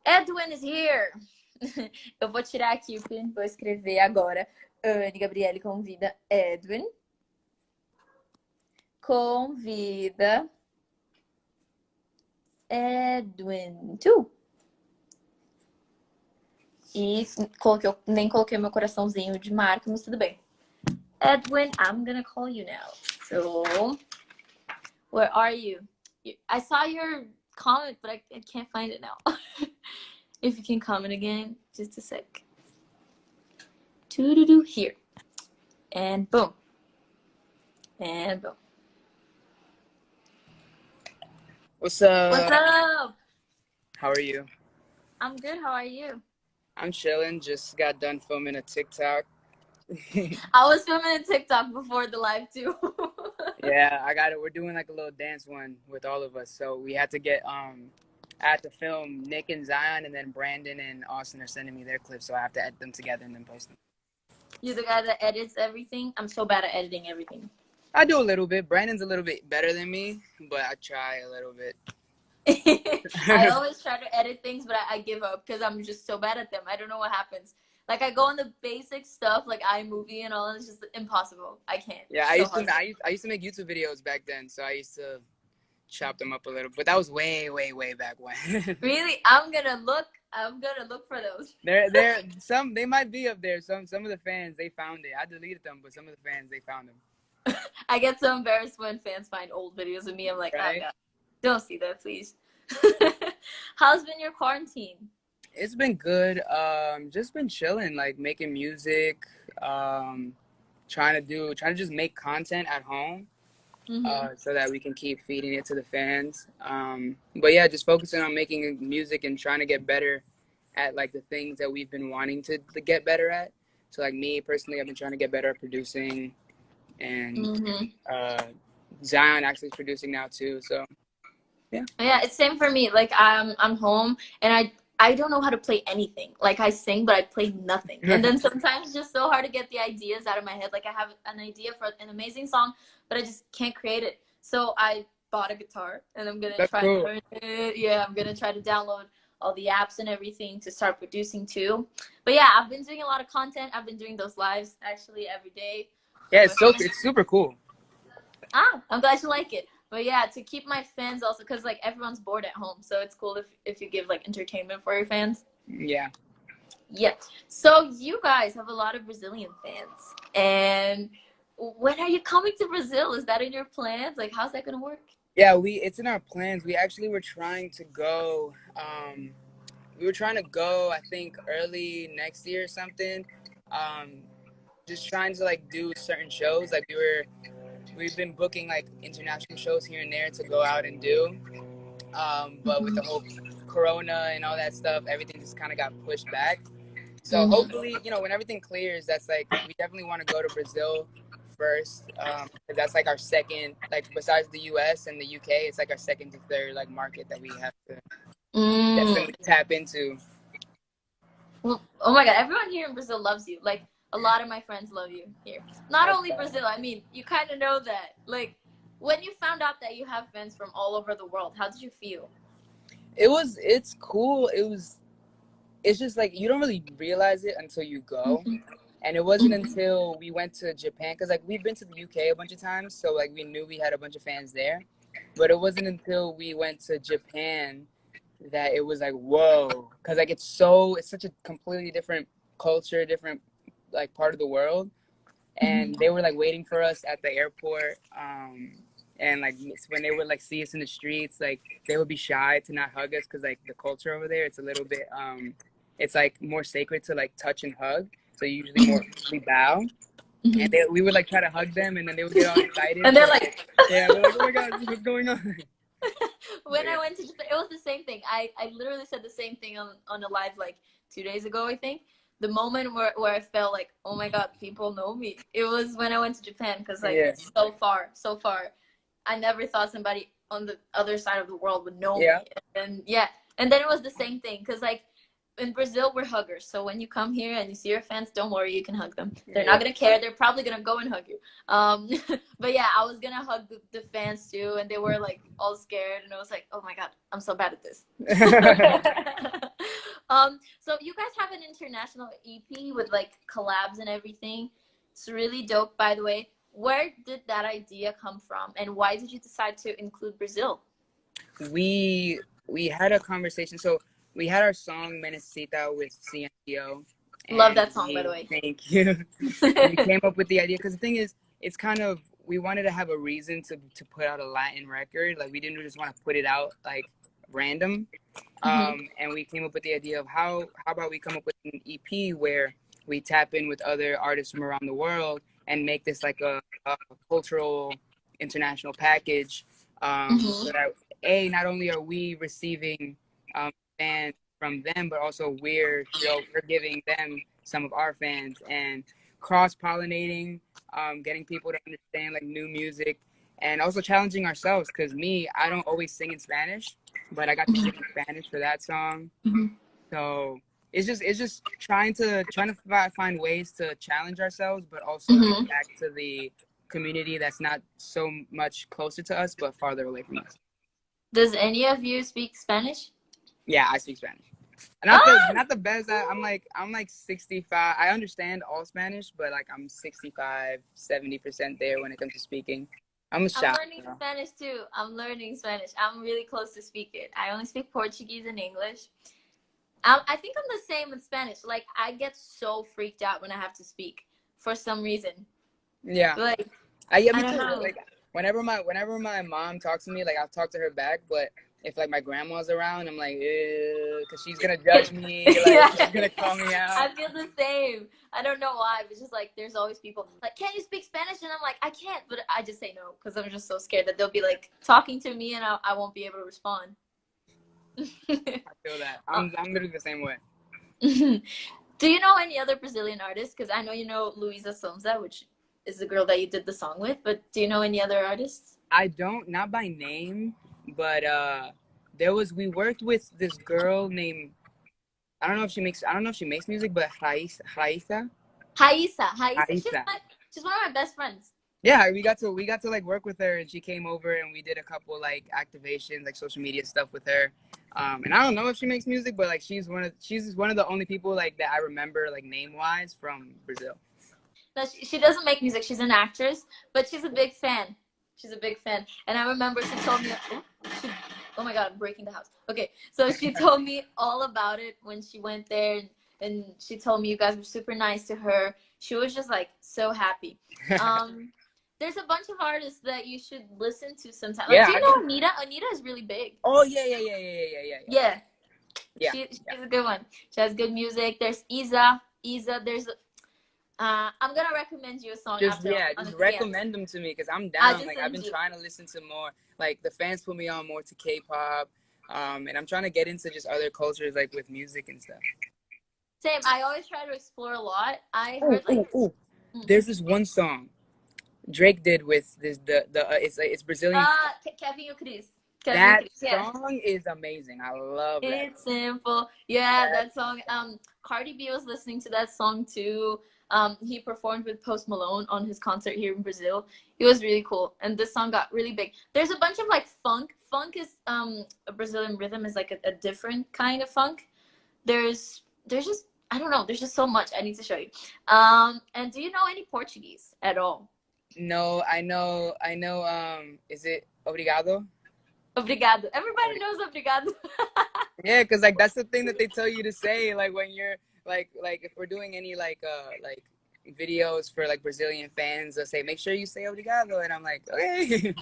Edwin is here! Eu vou tirar aqui o pin, vou escrever agora. Anne Gabrielly convida Edwin. Convida Edwin too. E nem coloquei meu coraçãozinho de marca, mas tudo bem. Edwin, I'm gonna call you now. So, where are you? I saw your comment, but I can't find it now. If you can comment again, just a sec. Here. And boom. And boom. What's up? What's up? How are you? I'm good. How are you? I'm chilling. Just got done filming a TikTok. I was filming a TikTok before the live too. Yeah, I got it. We're doing like a little dance one with all of us. So we had to get I had to film Nick and Zion, and then Brandon and Austin are sending me their clips, so I have to edit them together and then post them. You're the guy that edits everything? I'm so bad at editing everything. I do a little bit. Brandon's a little bit better than me, but I try a little bit. I always try to edit things, but I give up because I'm just so bad at them. I don't know what happens. Like, I go on the basic stuff, like iMovie and all, and it's just impossible. I can't. Yeah, I used to make YouTube videos back then, so I used to chop them up a little. But that was way back when. Really? I'm gonna look for those. They might be up there. Some of the fans, they found it. I deleted them, but some of the fans, they found them. I get so embarrassed when fans find old videos of me. I'm like, right? Oh God, don't see that, please. How's been your quarantine? It's been good. Just been chilling, like making music, trying to just make content at home, so that we can keep feeding it to the fans. But yeah, just focusing on making music and trying to get better at like the things that we've been wanting to get better at. So like me personally, I've been trying to get better at producing, and Zion actually is producing now too. So yeah. Yeah, it's same for me. Like I'm home and I don't know how to play anything. Like I sing, but I play nothing. And then sometimes it's just so hard to get the ideas out of my head. Like I have an idea for an amazing song, but I just can't create it. So I bought a guitar and I'm gonna try to learn it. Yeah, I'm gonna try to download all the apps and everything to start producing too. But yeah, I've been doing a lot of content. I've been doing those lives actually every day. Yeah, it's super cool. I'm glad you like it. But yeah, to keep my fans also, because like everyone's bored at home, so it's cool if you give like entertainment for your fans. Yeah. Yeah. So you guys have a lot of Brazilian fans, and when are you coming to Brazil? Is that in your plans? Like, how's that gonna work? Yeah, it's in our plans. We actually were trying to go. I think early next year or something. Just trying to like do certain shows. Like we've been booking like international shows here and there to go out and do. But with the whole Corona and all that stuff, everything just kind of got pushed back. So hopefully, when everything clears, that's like, we definitely want to go to Brazil first. Because that's like our second, like besides the US and the UK, it's like our second to third like market that we have to definitely tap into. Well, oh my God, everyone here in Brazil loves you. Like, a lot of my friends love you here. Not only Brazil, I mean, you kind of know that. Like, when you found out that you have fans from all over the world, how did you feel? It's cool. It's just like, you don't really realize it until you go. And it wasn't until we went to Japan, because like we've been to the UK a bunch of times, so like we knew we had a bunch of fans there. But it wasn't until we went to Japan that it was like, whoa, because like it's such a completely different culture, different like part of the world, and they were like waiting for us at the airport, and like when they would like see us in the streets, like they would be shy to not hug us because like the culture over there, it's a little bit it's like more sacred to like touch and hug, so we bow. And we would like try to hug them, and then they would get all excited, and they're like yeah, they're like, oh my God, what's going on? When I went to Japan, it was the same thing. I literally said the same thing on a live like 2 days ago, I think. The moment where I felt like, oh my God, people know me, it was when I went to Japan, because like it's so far. I never thought somebody on the other side of the world would know me. And and then it was the same thing, because like in Brazil, we're huggers. So when you come here and you see your fans, don't worry, you can hug them. They're not going to care. They're probably going to go and hug you. But yeah, I was going to hug the fans too. And they were like all scared. And I was like, oh my God, I'm so bad at this. So you guys have an international EP with like collabs and everything. It's really dope, by the way. Where did that idea come from, and why did you decide to include Brazil? We had a conversation. So we had our song Menecita with CNTO, Love and that song, by the way. thank you. We came up with the idea because the thing is, it's kind of, we wanted to have a reason to put out a Latin record. Like we didn't just want to put it out like random. And we came up with the idea of how about we come up with an EP where we tap in with other artists from around the world and make this like a cultural international package, so that not only are we receiving fans from them, but also we're giving them some of our fans, and cross pollinating, getting people to understand like new music, and also challenging ourselves. Because I don't always sing in Spanish, but I got to sing in Spanish for that song. So it's just trying to find ways to challenge ourselves, but also get back to the community that's not so much closer to us, but farther away from us. Does any of you speak Spanish? Yeah, I speak Spanish. Not the best. I'm like 65. I understand all Spanish, but like I'm 65, 70% there when it comes to speaking. I'm learning Spanish too. I'm learning Spanish. I'm really close to speak it. I only speak Portuguese and English. I think I'm the same with Spanish. Like I get so freaked out when I have to speak for some reason. Yeah. Like me I too. don't know. Like whenever my mom talks to me, like I'll talk to her back, but if like my grandma's around, I'm like, because she's gonna judge me, like Yeah. she's gonna call me out. I feel the same. I don't know why, but just like there's always people like, can you speak Spanish? And I'm like, I can't, but I just say no because I'm just so scared that they'll be like talking to me and I won't be able to respond. I feel that. I'm literally the same way. Do you know any other Brazilian artists? Because I know you know Luisa Sonza, which is the girl that you did the song with, but do you know any other artists? I don't, not by name, but we worked with this girl named, I don't know if she makes music, but Raisa. She's one of my best friends. Yeah, we got to like work with her, and she came over and we did a couple like activations, like social media stuff with her. And I don't know if she makes music, but like she's one of the only people like that I remember like name wise from Brazil. No, she doesn't make music. She's an actress, but she's a big fan. She's a big fan. And I remember she told me, oh my God, I'm breaking the house. Okay, so she told me all about it when she went there, and she told me you guys were super nice to her. She was just like so happy. There's a bunch of artists that you should listen to sometime. Like, do you know Anita? Anita is really big. Oh yeah. She's a good one. She has good music. There's Isa. There's I'm gonna recommend you a song. Just recommend them to me because I'm down. Like I've been trying to listen to more. Like the fans put me on more to K-pop, and I'm trying to get into just other cultures like with music and stuff. Same. I always try to explore a lot. I heard there's this one song Drake did with this it's Brazilian. Kevin and Chris. That song is amazing. I love that. It's simple. Yeah, that song. Cardi B was listening to that song too. He performed with Post Malone on his concert here in Brazil. It was really cool, and this song got really big. There's a bunch of like funk. Funk is a Brazilian rhythm is like a different kind of funk. There's just I don't know. There's just so much I need to show you. And do you know any Portuguese at all? No, I know. Is it obrigado? Obrigado. Everybody knows obrigado. Yeah, because like that's the thing that they tell you to say, like when you're like if we're doing any like videos for like Brazilian fans, they'll say make sure you say obrigado, and I'm like okay.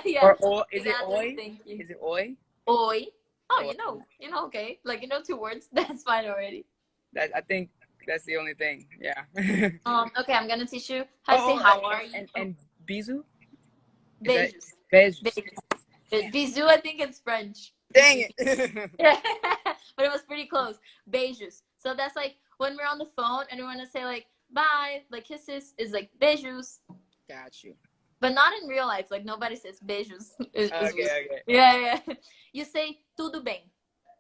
Yeah. Or is it oi? Is it oi? Oi. Oh, you know, okay. Like you know 2 words. That's fine already. I think that's the only thing. Yeah. Okay, I'm gonna teach you how to say how are you. And bisou? Beijos. Bisou, I think it's French. Dang it. Yeah. But it was pretty close. Beijos. So that's like when we're on the phone and we want to say like bye, like kisses is like beijos. Got you. But not in real life. Like nobody says beijos. Okay. Yeah. You say tudo bem.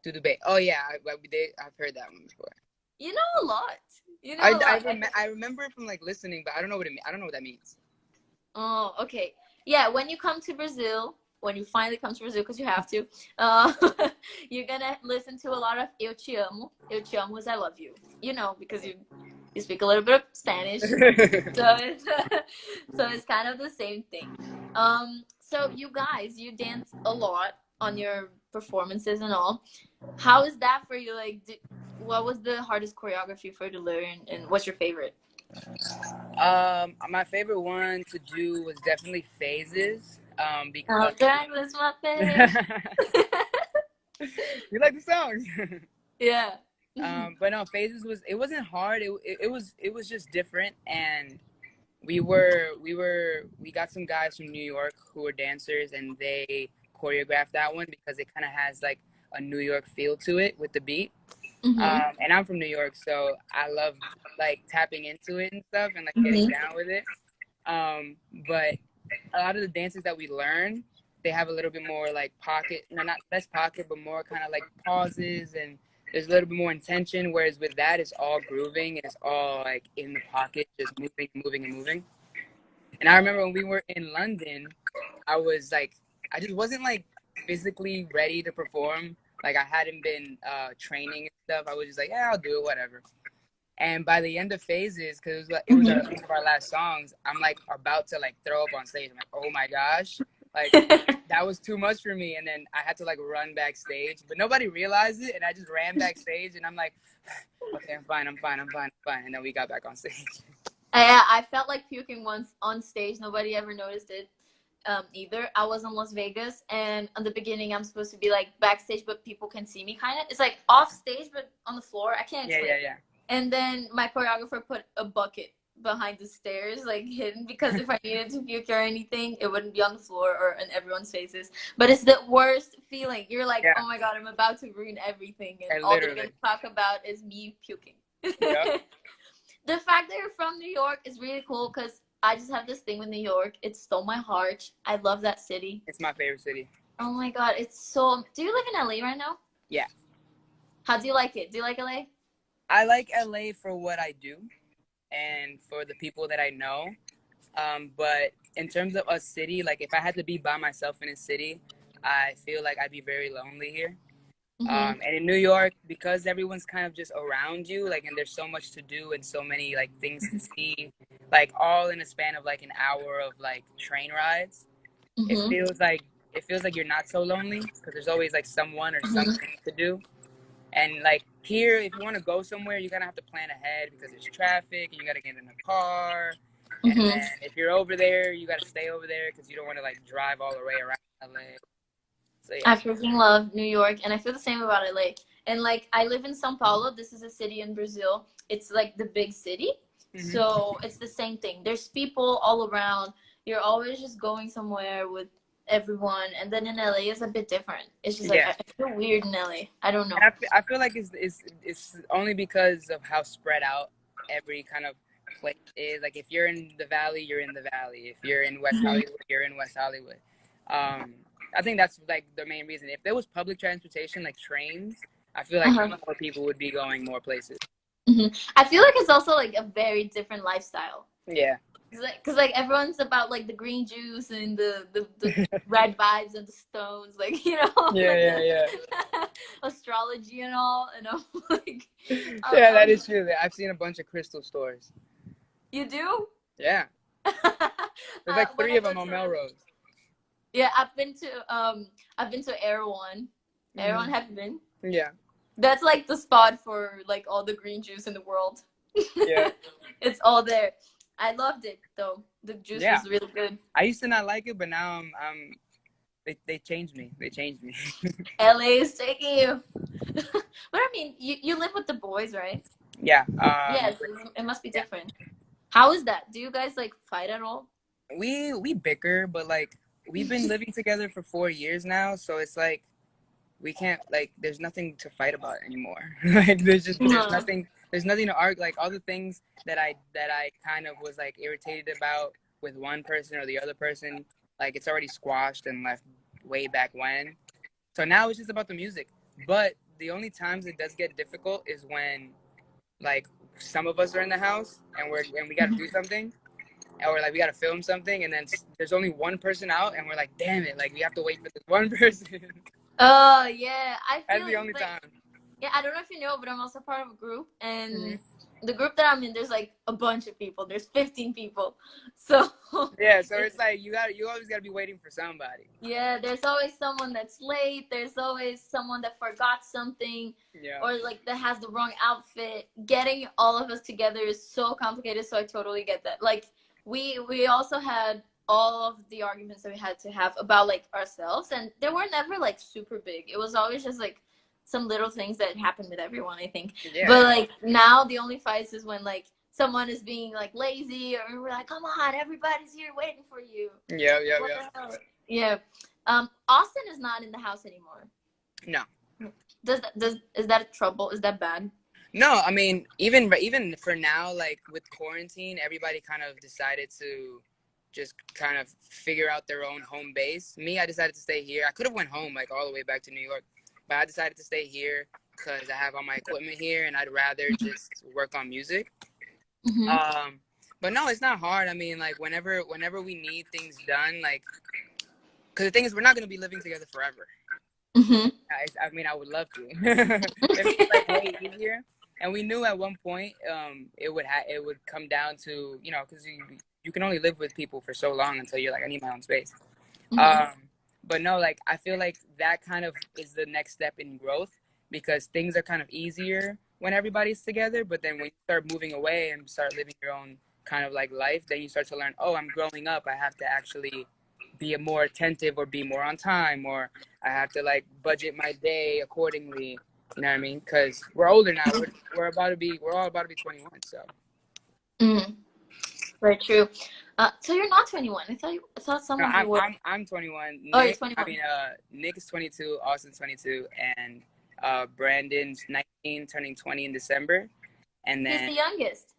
Tudo bem. Oh yeah, I've heard that one before. You know a lot. You know I remember it from like listening, but I don't know what that means. Oh, okay. Yeah, when you come to Brazil, when you finally come to Brazil, because you have to, you're gonna listen to a lot of Eu Te Amo. Eu Te Amo is I love you. You know, because you speak a little bit of Spanish, so it's so it's kind of the same thing. So you guys, you dance a lot on your performances and all. How is that for you? Like, what was the hardest choreography for you to learn, and what's your favorite? My favorite one to do was definitely phases. Oh, Because Douglas, my face. you like the songs. Yeah. But no, phases was, it wasn't hard. It was just different, and we got some guys from New York who were dancers, and they choreographed that one because it kind of has like a New York feel to it with the beat. Mm-hmm. And I'm from New York, so I love like tapping into it and stuff and like getting Mm-hmm. down with it. But a lot of the dances that we learn, they have a little bit more like pocket, no, not less pocket, but more kind of like pauses, and there's a little bit more intention. Whereas with that, it's all grooving and it's all like in the pocket, just moving, moving, and moving. And I remember when we were in London, I was like, I just wasn't like physically ready to perform. Like I hadn't been training and stuff. I was just like, yeah, I'll do it, whatever. And by the end of phases, because one of our last songs, I'm like about to like throw up on stage. I'm like, oh my gosh, like that was too much for me. And then I had to like run backstage, but nobody realized it. And I just ran backstage, and I'm like, okay, I'm fine, I'm fine, I'm fine, I'm fine. And then we got back on stage. I felt like puking once on stage. Nobody ever noticed it either. I was in Las Vegas, and in the beginning, I'm supposed to be like backstage, but people can see me kind of. It's like off stage, but on the floor. I can't explain. Yeah. And then my choreographer put a bucket behind the stairs, like hidden, because if I needed to puke or anything, it wouldn't be on the floor or in everyone's faces. But it's the worst feeling. You're like, Yeah. oh my God, I'm about to ruin everything. And And all they're literally. going to talk about is me puking. Yep. The fact that you're from New York is really cool, because I just have this thing with New York. It stole my heart. I love that city. It's my favorite city. Oh my God, it's so. Do you live in LA right now? Yeah. How do you like it? Do you like LA? I like LA for what I do and for the people that I know. But in terms of a city, like if I had to be by myself in a city, I feel like I'd be very lonely here. Mm-hmm. And in New York, because everyone's kind of just around you, like, and there's so much to do and so many like things to see, like all in a span of like an hour of like train rides, it Mm-hmm. feels like you're not so lonely because there's always like someone or Mm-hmm. something to do. And like here, if you want to go somewhere, you're gonna have to plan ahead because there's traffic and you gotta get in a car. And Mm-hmm. then if you're over there, you gotta stay over there because you don't want to like drive all the way around LA. So I yeah. freaking love New York, and I feel the same about LA. And like, I live in São Paulo. This is a city in Brazil. It's like the big city, Mm-hmm. so it's the same thing. There's people all around. You're always just going somewhere with everyone, and then in LA it's a bit different. It's just like Yeah. I feel weird in LA. I don't know. And I feel like it's only because of how spread out every kind of place is. Like if you're in the Valley, you're in the Valley. If you're in West Mm-hmm. Hollywood, you're in West Hollywood. I think that's like the main reason. If there was public transportation, like trains, I feel like Uh-huh. more people would be going more places. Mm-hmm. I feel like it's also like a very different lifestyle. Yeah. Cause like everyone's about like the green juice and the red vibes and the stones, like Yeah. astrology and all, and I'm like, Yeah, that is true. I've seen a bunch of crystal stores. You do? Yeah. There's like When 3 I of go them on to Melrose. yeah, I've been to Erewhon. Erewhon, have you been? Yeah. That's like the spot for like all the green juice in the world. Yeah. It's all there. I loved it though. The juice was really good. I used to not like it, but now they changed me. They changed me. LA is taking you. But I mean, you live with the boys, right? Yeah. Yes, it must be different. How is that? Do you guys like fight at all? We bicker, but like we've been living together for 4 years now, so it's like we can't, like, there's nothing to fight about anymore. Like there's nothing to argue. Like all the things that I kind of was like irritated about with one person or the other person, like it's already squashed and left way back when. So now it's just about the music. But the only times it does get difficult is when like some of us are in the house and we got to do something, or like we gotta film something, and then there's only one person out, and we're like, damn it, like we have to wait for this one person. Oh yeah, I That's feel the only like time. yeah. I don't know if you know, but I'm also part of a group, Mm-hmm. and the group that I'm in, there's like a bunch of people. There's 15 people, so Yeah, so it's like you always gotta be waiting for somebody. yeah. There's always someone that's late. There's always someone that forgot something, Yeah. or like that has the wrong outfit. Getting all of us together is so complicated. So I totally get that. Like we also had all of the arguments that we had to have about like ourselves, and they were never like super big. It was always just like some little things that happened with everyone, I think. Yeah. But like now the only fights is when like someone is being like lazy, or we're like, come on, everybody's here waiting for you. Yeah. Yeah. What Yeah. the hell? Yeah. Austin is not in the house anymore. No. Is that a trouble? Is that bad? No, I mean, even for now, like with quarantine, everybody kind of decided to just kind of figure out their own home base. Me, I decided to stay here. I could have went home like all the way back to New York, but I decided to stay here because I have all my equipment here, and I'd rather just work on music. Mm-hmm. But no, it's not hard. I mean, like whenever we need things done, like because the thing is, we're not gonna be living together forever. Mm-hmm. I mean, I would love to. It's like way easier. And we knew at one point, it would come down to, you know, because you can only live with people for so long until you're like, I need my own space. Mm-hmm. But no, like I feel like that kind of is the next step in growth, because things are kind of easier when everybody's together. But then when you start moving away and start living your own kind of like life, then you start to learn, oh, I'm growing up. I have to actually be more attentive or be more on time, or I have to like budget my day accordingly. You know what I mean? Because we're older now. We're all about to be 21. So. Mm, very true. So you're not 21. I thought some No, of you were. I'm 21. Oh, you're Nick, I 21. mean, Nick is 22. Austin's 22, and Brandon's 19, turning 20 in December. And He's then the youngest.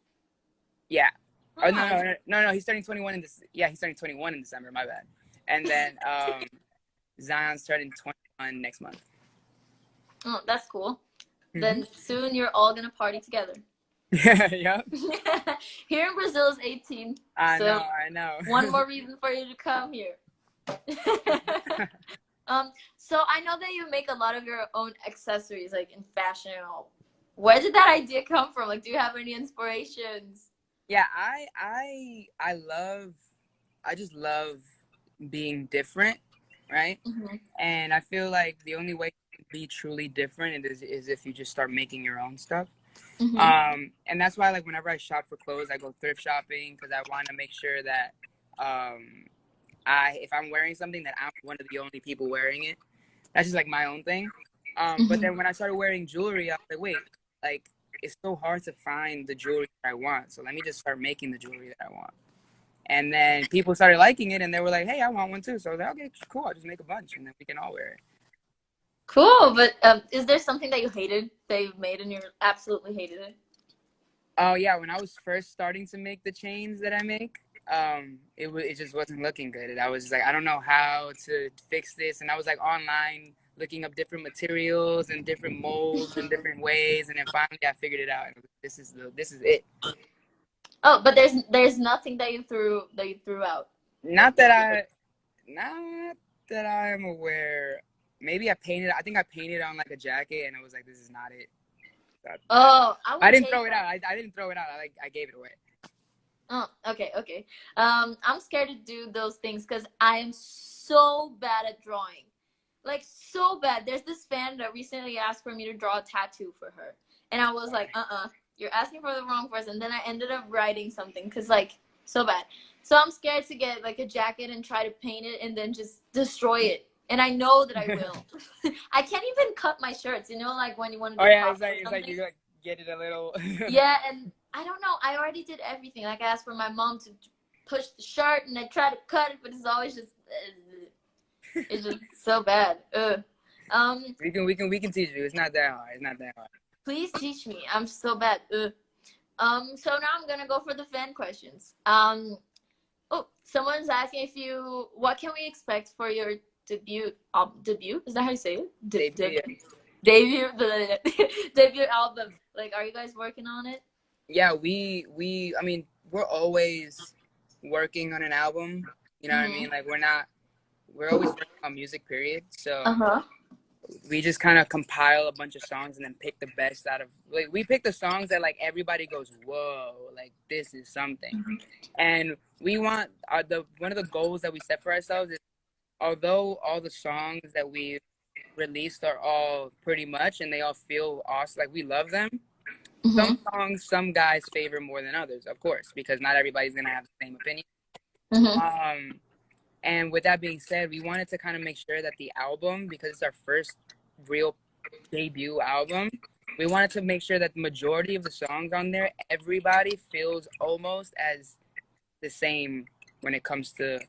yeah. Oh no, Oh, no, he's turning 21 in this. Yeah, he's turning 21 in December. My bad. And then Zion's turning 21 next month. oh, that's cool. Then soon you're all gonna party together. Yeah, yep. Here in Brazil is 18. I So know. one more reason for you to come here. So I know that you make a lot of your own accessories, like in fashion and all. Where did that idea come from? Like, do you have any inspirations? Yeah, I just love being different, right? Mm-hmm. And I feel like the only way to be truly different is if you just start making your own stuff. Mm-hmm. And that's why, like, whenever I shop for clothes, I go thrift shopping, because I want to make sure that if I'm wearing something, that I'm one of the only people wearing it. That's just like my own thing. But then when I started wearing jewelry, I was like, wait, like it's so hard to find the jewelry that I want. So let me just start making the jewelry that I want. And then people started liking it, and they were like, hey, I want one too. So I was like, okay, cool. I'll just make a bunch, and then we can all wear it. Cool, but is there something that you hated that you made and you absolutely hated it? Oh yeah, when I was first starting to make the chains that I make, it just wasn't looking good. And I was just like, I don't know how to fix this, and I was like online looking up different materials and different molds and different ways, and then finally I figured it out. And this is it. Oh, but there's nothing that you threw out. Not that I am aware. Maybe I painted. I think I painted on like a jacket, and I was like, this is not it. So Oh, I didn't throw it out. I didn't throw it out. I gave it away. Oh, okay. I'm scared to do those things because I am so bad at drawing. Like, so bad. There's this fan that recently asked for me to draw a tattoo for her. And I was like, you're asking for the wrong person. Then I ended up writing something because, like, so bad. So I'm scared to get, like, a jacket and try to paint it and then just destroy it. And I know that I will. I can't even cut my shirts, you know, like when you want to do it's like you like get it a little. Yeah, and I don't know. I already did everything. Like I asked for my mom to push the shirt, and I try to cut it, but it's always just it's just so bad. We can teach you. It's not that hard. Please teach me. I'm so bad. So now I'm gonna go for the fan questions. Oh, someone's asking what can we expect for your debut? Debut? Is that how you say it? Debut debut album. Like, are you guys working on it? Yeah, I mean, we're always working on an album. You know what I mean? Mm-hmm. Like we're always working on music, period. So Uh-huh. we just kind of compile a bunch of songs and then pick the best out of, like, we pick the songs that like everybody goes, whoa, like this is something. And we want one of the goals that we set for ourselves is, although all the songs that we released are all pretty much and they all feel awesome, like we love them, some Mm-hmm. songs some guys favor more than others, of course, because not everybody's gonna have the same opinion. Mm-hmm. And with that being said, we wanted to kind of make sure that the album, because it's our first real debut album, we wanted to make sure that the majority of the songs on there, everybody feels almost as the same when it comes to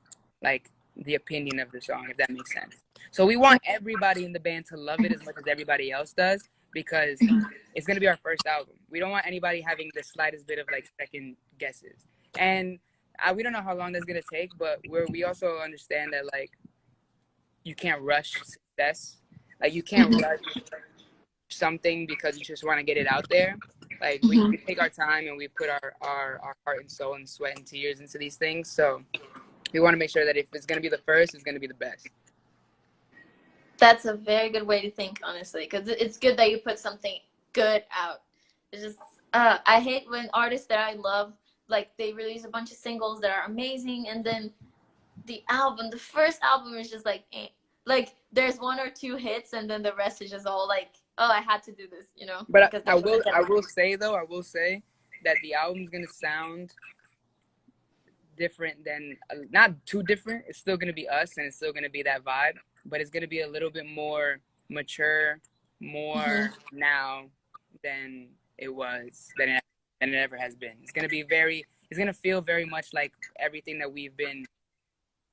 like the opinion of the song, if that makes sense. So we want everybody in the band to love it as much as everybody else does, because it's going to be our first album. We don't want anybody having the slightest bit of like second guesses. And we don't know how long that's going to take, but we also understand that like you can't rush success. Like you can't rush something because you just want to get it out there. Like we take our time and we put our heart and soul and sweat and tears into these things. So we want to make sure that if it's going to be the first, it's going to be the best. That's a very good way to think, honestly, because it's good that you put something good out. It's just, I hate when artists that I love, like, they release a bunch of singles that are amazing, and then the first album is just like, eh. Like, there's one or two hits, and then the rest is just all like, oh, I had to do this, you know? But Because I will say that the album's going to sound different than, not too different. It's still going to be us and it's still going to be that vibe, but it's going to be a little bit more mature, more now than it was, than it ever has been. It's going to feel very much like everything that we've been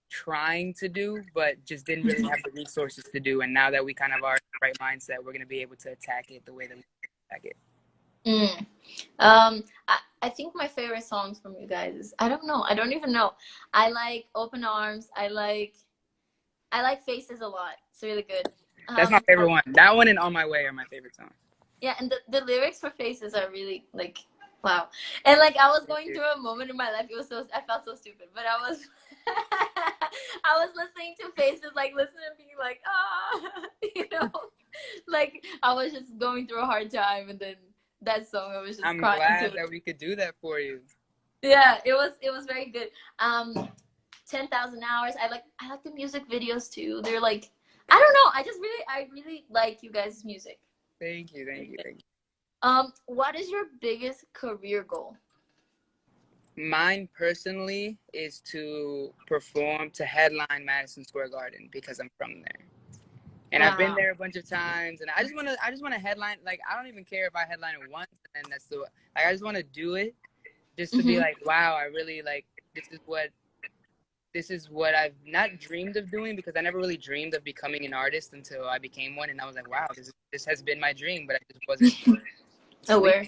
trying to do, but just didn't really have the resources to do. And now that we kind of are in the right mindset, we're going to be able to attack it the way that we attack it. I think my favorite songs from you guys is, I don't even know. I like Open Arms. I like Faces a lot. It's really good. That's my favorite one. That one and On My Way are my favorite songs. Yeah, and the lyrics for Faces are really like, wow. And like, I was going through a moment in my life. I felt so stupid, but I was I was listening to Faces, like listening and being like, you know, like I was just going through a hard time, and then that song, I was just I'm crying glad that we could do that for you. Yeah, it was very good. 10,000 Hours. I like the music videos too. They're like, I don't know. I really like you guys' music. Thank you. What is your biggest career goal? Mine personally is to headline Madison Square Garden, because I'm from there. And I've been there a bunch of times, and I just want to headline. Like, I don't even care if I headline it once, and that's the, like, I just want to do it just to be like, wow, I really, like, this is what I've not dreamed of doing, because I never really dreamed of becoming an artist until I became one, and I was like, wow, this has been my dream, but I just wasn't aware.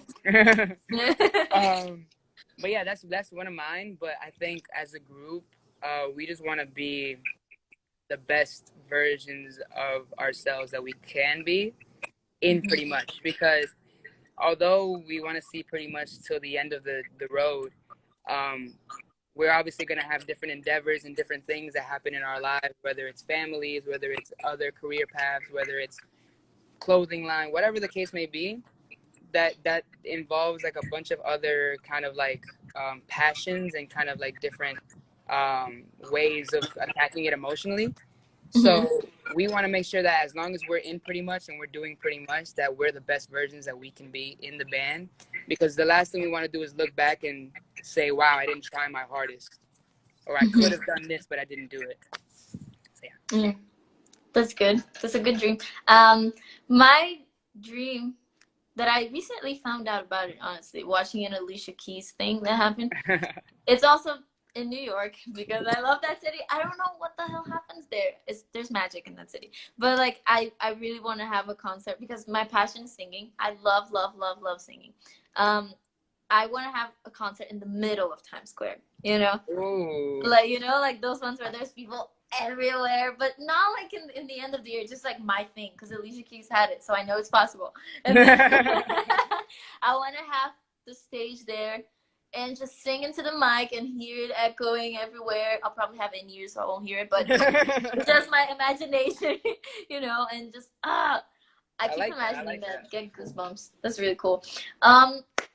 But yeah, that's one of mine. But I think as a group, we just want to be the best versions of ourselves that we can be in pretty much, because although we want to see pretty much till the end of the road, we're obviously going to have different endeavors and different things that happen in our lives, whether it's families, whether it's other career paths, whether it's clothing line, whatever the case may be, that involves like a bunch of other kind of like passions and kind of like different ways of attacking it emotionally. So we want to make sure that as long as we're in pretty much and we're doing pretty much, that we're the best versions that we can be in the band, because the last thing we want to do is look back and say, wow, I didn't try my hardest, or I could have done this but I didn't do it. So, yeah. That's good. That's a good dream. My dream that I recently found out about it, honestly, watching an Alicia Keys thing that happened. It's also in New York, because I love that city. I don't know what the hell happens there. There's magic in that city. But like, I really want to have a concert, because my passion is singing. I love singing. I want to have a concert in the middle of Times Square, you know? Ooh. Like, you know, like those ones where there's people everywhere, but not like in the end of the year, just like my thing, because Alicia Keys had it, so I know it's possible. And then I want to have the stage there, and just sing into the mic and hear it echoing everywhere. I'll probably have in-ears, so I won't hear it, but it's just my imagination, you know, and just, I keep like that. imagining that. Get goosebumps. That's really cool.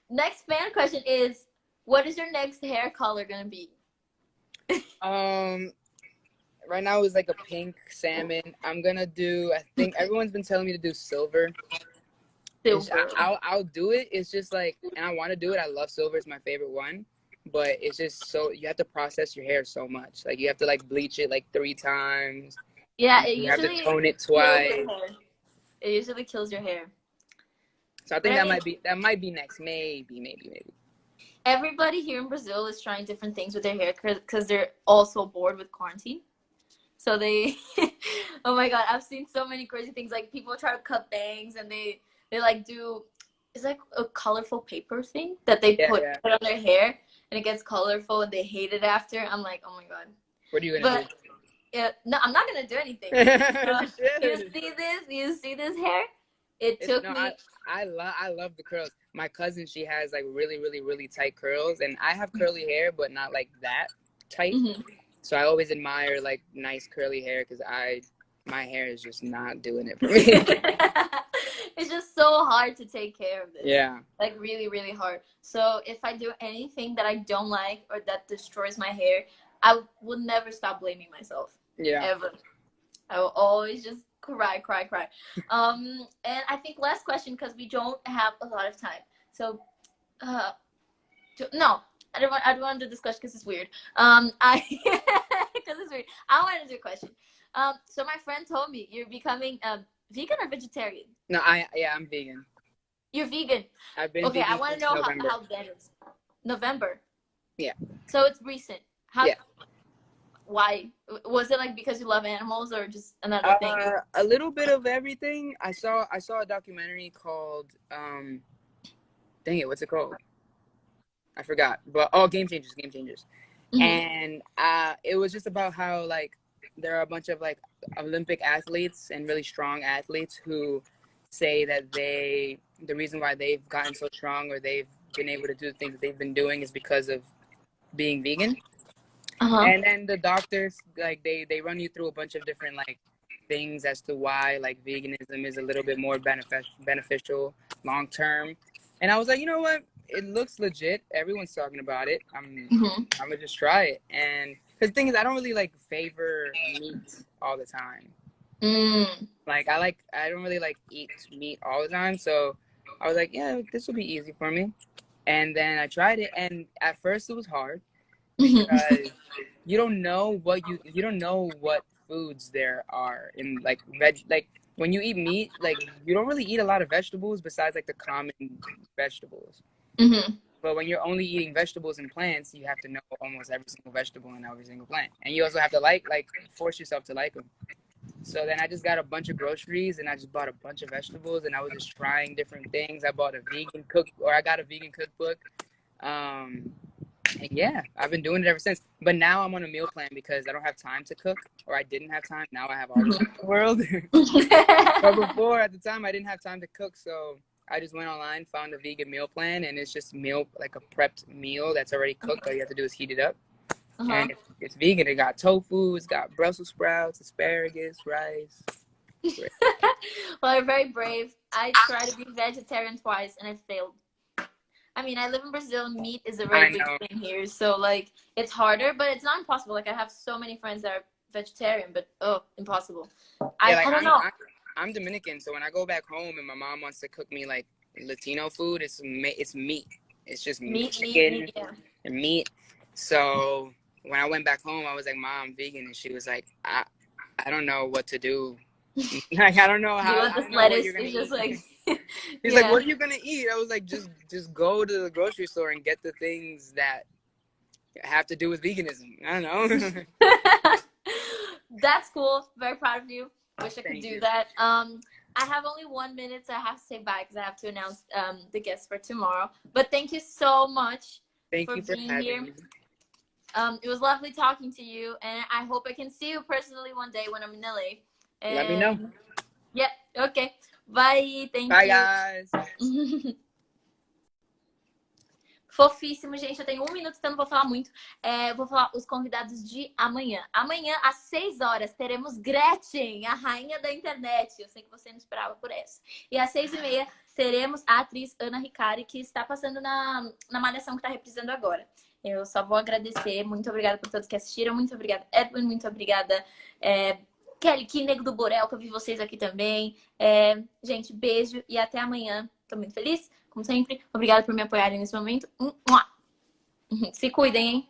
Next fan question is, what is your next hair color gonna be? Right now it's like a pink salmon. I'm gonna do. I think everyone's been telling me to do silver. I'll do it. It's just like, and I want to do it. I love silver. It's my favorite one. But it's just so, you have to process your hair so much. Like you have to like bleach it like 3 times. Yeah, You have to tone it twice. It usually kills your hair. So I think that might be next. Maybe. Everybody here in Brazil is trying different things with their hair because they're also bored with quarantine. So they, oh my God, I've seen so many crazy things. Like people try to cut bangs and they like do, it's like a colorful paper thing that they put on their hair and it gets colorful and they hate it after. I'm like, oh my God. What are you gonna do? Yeah, no, I'm not gonna do anything. You see this hair? It took me. I love the curls. My cousin, she has like really tight curls, and I have curly hair, but not like that tight. Mm-hmm. So I always admire like nice curly hair because my hair is just not doing it for me. It's just so hard to take care of this. Yeah. Like really hard. So if I do anything that I don't like or that destroys my hair, I will never stop blaming myself. Yeah. Ever. I will always just cry. And I think last question, because we don't have a lot of time. So, no, I don't want to do this question because it's weird. Because it's weird. I want to do a question. So my friend told me you're becoming vegan or vegetarian? No, I'm vegan. You're vegan. I've been vegan. I want to know how that is. November. Yeah. So it's recent. Yeah. Why? Was it like because you love animals or just another thing? A little bit of everything. I saw a documentary called dang it, what's it called? I forgot. But Game Changers. Mm-hmm. And it was just about how like there are a bunch of like Olympic athletes and really strong athletes who say that the reason why they've gotten so strong or they've been able to do the things that they've been doing is because of being vegan. Uh-huh. And then the doctors, like, they run you through a bunch of different, like, things as to why, like, veganism is a little bit more beneficial long-term. And I was like, you know what? It looks legit. Everyone's talking about it. I'm going to just try it. And because the thing is, I don't really, like, favor meat all the time. Like, I don't really, like, eat meat all the time. So I was like, yeah, this will be easy for me. And then I tried it. And at first it was hard. Because you don't know what foods there are in like when you eat meat, like you don't really eat a lot of vegetables besides like the common vegetables. Mm-hmm. But when you're only eating vegetables and plants, you have to know almost every single vegetable and every single plant, and you also have to like force yourself to like them. So then I just got a bunch of groceries and I just bought a bunch of vegetables and I was just trying different things. I got a vegan cookbook. And yeah, I've been doing it ever since. But now I'm on a meal plan because I don't have time to cook, or I didn't have time. Now I have all the time in the world. But before, at the time, I didn't have time to cook. So I just went online, found a vegan meal plan, and it's just like a prepped meal that's already cooked. All you have to do is heat it up. And it's vegan. It got tofu, it's got Brussels sprouts, asparagus, rice. Well, you're very brave. I tried to be vegetarian twice, and I failed. I mean, I live in Brazil, and meat is a very big thing here. So, like, it's harder, but it's not impossible. Like, I have so many friends that are vegetarian, but, impossible. I don't know. I'm Dominican, so when I go back home and my mom wants to cook me, like, Latino food, it's meat. It's just chicken and meat. So when I went back home, I was like, Mom, I'm vegan. And she was like, I don't know what to do. Like, I don't know how. You want this lettuce? It's just like... He's like, what are you gonna eat? I was like, just go to the grocery store and get the things that have to do with veganism. I don't know. That's cool. Very proud of you. Wish I could do that. I have only 1 minute, so I have to say bye because I have to announce the guests for tomorrow. But thank you so much for being here. Me. It was lovely talking to you, and I hope I can see you personally one day when I'm in LA. And let me know. Yep. Okay. Bye. Thank you. Bye, guys. Fofíssimo, gente. Eu tenho 1 minuto, então não vou falar muito. Vou falar os convidados de amanhã. Amanhã, às 6 horas, teremos Gretchen, a rainha da internet. Eu sei que você não esperava por essa. E às 6h30, teremos a atriz Ana Ricari, que está passando na Malhação que está reprisando agora. Eu só vou agradecer. Muito obrigada por todos que assistiram. Muito obrigada, Edwin. Muito obrigada, Kelly, que nego do Borel, que eu vi vocês aqui também. Gente, beijo e até amanhã. Tô muito feliz, como sempre. Obrigada por me apoiarem nesse momento. Se cuidem, hein?